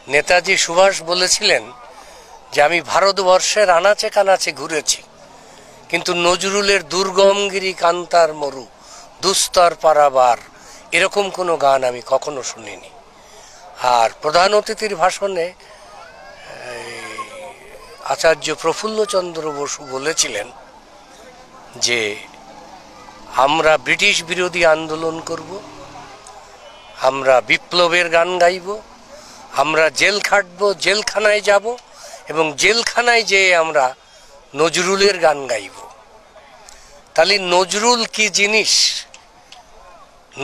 নেতাজি সুভাষ বলেছিলেন যে আমি ভারতবর্ষের আনাচে কানাচে ঘুরেছি, কিন্তু নজরুলের দুর্গমগিরি কান্তার মরু দুস্তর পারাবার এরকম কোনো গান আমি কখনো শুনিনি। আর প্রধান অতিথির ভাষণে আচার্য প্রফুল্লচন্দ্র বসু বলেছিলেন যে আমরা ব্রিটিশ বিরোধী আন্দোলন করব, আমরা বিপ্লবের গান গাইব, আমরা জেল খাটব, জেলখানায় যাব এবং জেলখানায় যেয়ে আমরা নজরুলের গান গাইব। তাহলে নজরুল কি জিনিস,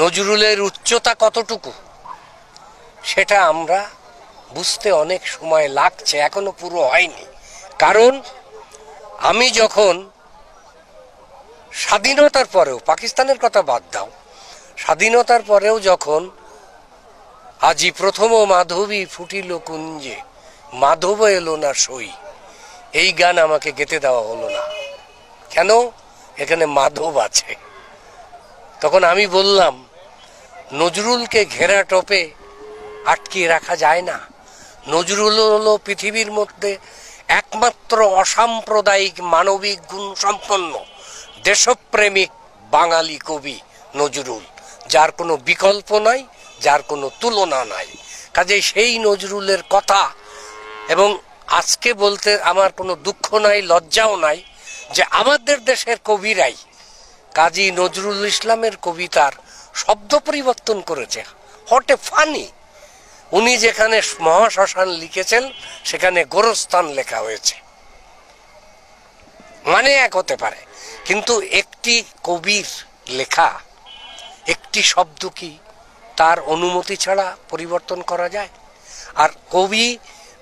নজরুলের উচ্চতা কতটুকু সেটা আমরা বুঝতে অনেক সময় লাগছে, এখনো পুরো হয়নি। কারণ আমি যখন স্বাধীনতার পরেও, পাকিস্তানের কথা বাদ দাও, স্বাধীনতার পরেও যখন আজি প্রথম মাধবী ফুটিল কুঞ্জে মাধব এলো না সই, এই গান আমাকে গেতে দেওয়া হলো না। কেন? এখানে মাধব আছে। তখন আমি বললাম নজরুলকে ঘেরা টোপে আটকিয়ে রাখা যায় না। নজরুল হলো পৃথিবীর মধ্যে একমাত্র অসাম্প্রদায়িক মানবিক গুণ সম্পন্ন দেশপ্রেমিক বাঙালি কবি নজরুল, যার কোনো বিকল্প নাই, যার কোনো তুলনা নাই। কাজেই সেই নজরুলের কথা, এবং আজকে বলতে আমার কোনো দুঃখ নাই, লজ্জাও নাই যে আমাদের দেশের কবিরাই কাজী নজরুল ইসলামের কবিতার শব্দ পরিবর্তন করেছে। What a funny! উনি যেখানে মহাশ্মশান লিখেছেন সেখানে গোরস্থান লেখা হয়েছে। মানে এক হতে পারে, কিন্তু একটি কবির লেখা একটি শব্দ কি তার অনুমতি ছাড়া পরিবর্তন করা যায়? আর কবি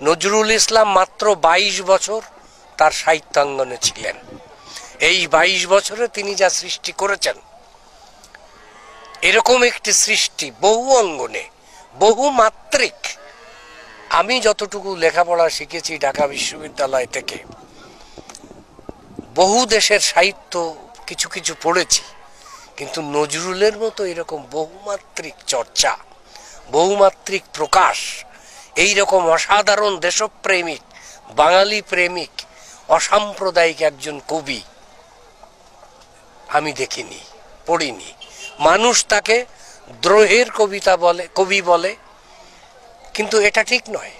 নজরুল ইসলাম মাত্র 22 বছর তার সাহিত্যাঙ্গনে ছিলেন। এই 22 বছরে তিনি যা সৃষ্টি করেছেন, এরকম একটি সৃষ্টি বহু অঙ্গনে, বহু মাত্রিক। আমি যতটুকু লেখাপড়া শিখেছি ঢাকা বিশ্ববিদ্যালয় থেকে, বহু দেশের সাহিত্য কিছু কিছু পড়েছি, কিন্তু নজরুলের মতো এরকম বহুমাত্রিক চর্চা, বহুমাত্রিক প্রকাশ, এই রকম অসাধারণ দেশপ্রেমিক, বাঙালি প্রেমিক, অসাম্প্রদায়িক একজন কবি আমি দেখিনি, পড়িনি। মানুষ তাকে দ্রোহের কবিতা বলে, কবি বলে, কিন্তু এটা ঠিক নয়।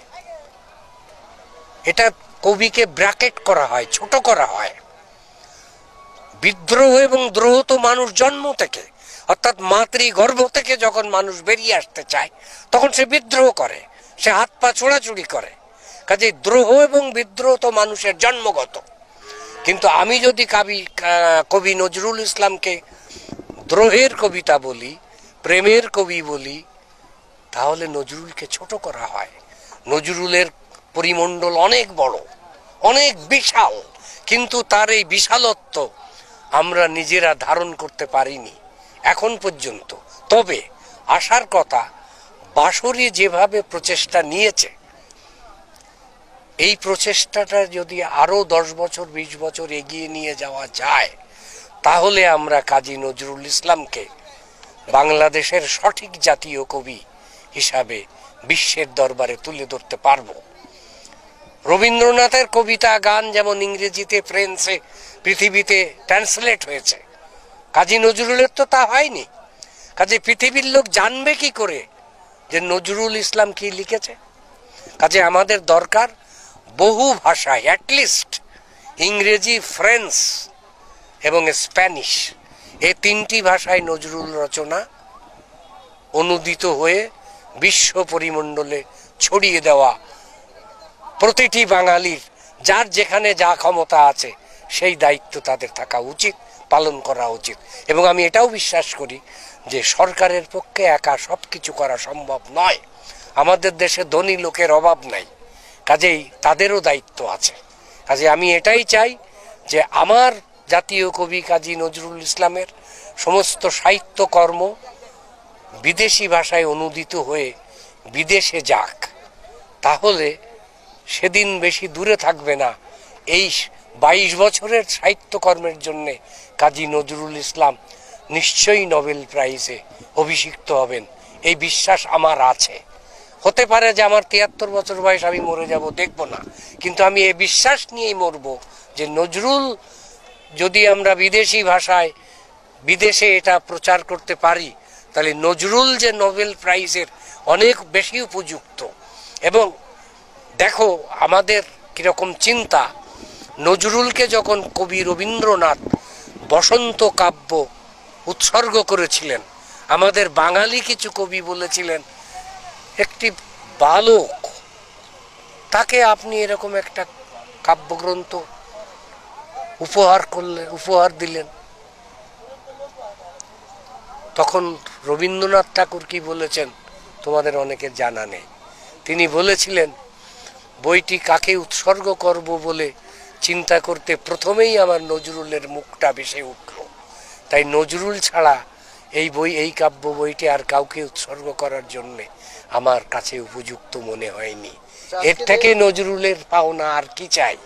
এটা কবিকে ব্র্যাকেট করা হয়, ছোট করা হয়। বিদ্রোহ এবং দ্রোহ তো মানুষ জন্ম থেকে, অর্থাৎ মাতৃগর্ভ থেকে যখন মানুষ বেরিয়ে আসতে চায় তখন সে বিদ্রোহ করে, সে হাত পা ছোড়াছুড়ি করে। কাজে দ্রোহ এবং বিদ্রোহ তো মানুষের জন্মগত। কিন্তু আমি যদি কবি নজরুল ইসলামকে দ্রোহের কবিতা বলি, প্রেমের কবি বলি, তাহলে নজরুলকে ছোট করা হয়। নজরুলের পরিমণ্ডল অনেক বড়, অনেক বিশাল, কিন্তু তার এই বিশালত্ব আমরা নিজেরা ধারণ করতে পারিনি এখন পর্যন্ত। তবে আশার কথা, বাঁশরী যেভাবে প্রচেষ্টা নিয়েছে, এই প্রচেষ্টাটা যদি আরো 10 বছর 20 বছর এগিয়ে নিয়ে যাওয়া যায়, তাহলে আমরা কাজী নজরুল ইসলামকে বাংলাদেশের সঠিক জাতীয় কবি হিসাবে বিশ্বের দরবারে তুলে ধরতে পারব। রবীন্দ্রনাথের কবিতা গান যেমন ইংরেজিতে, ফ্রেঞ্চে, পৃথিবীতে ট্রান্সলেট হয়েছে, কাজী নজরুলের তো তা হয়নি। কাজে পৃথিবীর লোক জানবে কি করে যে নজরুল ইসলাম কি লিখেছে? কাজে আমাদের দরকার বহু ভাষায়, অ্যাটলিস্ট ইংরেজি, ফ্রেঞ্চ এবং স্প্যানিশ, এই 3টি ভাষায় নজরুল রচনা অনুদিত হয়ে বিশ্ব পরিমণ্ডলে ছড়িয়ে দেওয়া। প্রতিটি বাঙালির যার যেখানে যা ক্ষমতা আছে সেই দায়িত্ব তাদের থাকা উচিত, পালন করা উচিত। এবং আমি এটাও বিশ্বাস করি যে সরকারের পক্ষে একা সব কিছু করা সম্ভব নয়। আমাদের দেশে ধনী লোকের অভাব নাই, কাজেই তাদেরও দায়িত্ব আছে। কাজে আমি এটাই চাই যে আমার জাতীয় কবি কাজী নজরুল ইসলামের সমস্ত সাহিত্যকর্ম বিদেশি ভাষায় অনুদিত হয়ে বিদেশে যাক, তাহলে সেদিন বেশি দূরে থাকবে না এই 22 বছরের সাহিত্যকর্মের জন্যে কাজী নজরুল ইসলাম নিশ্চয়ই নোবেল প্রাইজে অভিষিক্ত হবেন, এই বিশ্বাস আমার আছে। হতে পারে যে আমার ৭৩ বছর বয়স, আমি মরে যাব, দেখব না, কিন্তু আমি এই বিশ্বাস নিয়েই মরব যে নজরুল যদি আমরা বিদেশি ভাষায় বিদেশে এটা প্রচার করতে পারি, তাহলে নজরুল যে নোবেল প্রাইজের অনেক বেশি উপযুক্ত। এবং দেখো আমাদের কিরকম চিন্তা, নজরুলকে যখন কবি রবীন্দ্রনাথ বসন্ত কাব্য উৎসর্গ করেছিলেন, আমাদের বাঙালি কিছু কবি বলেছিলেন একটি বালক, তাকে আপনি এরকম একটা কাব্যগ্রন্থ উপহার দিলেন। তখন রবীন্দ্রনাথ ঠাকুর কি বলেছেন তোমাদের অনেকের জানা নেই। তিনি বলেছিলেন, বইটি কাকে উৎসর্গ করব বলে চিন্তা করতে প্রথমেই আমার নজরুলের মুখটা ভেসে উঠল। তাই নজরুল ছাড়া এই কাব্য বইটি আর কাউকে উৎসর্গ করার জন্যে আমার কাছে উপযুক্ত মনে হয়নি। এর থেকে নজরুলের পাওনা আর কি চাই।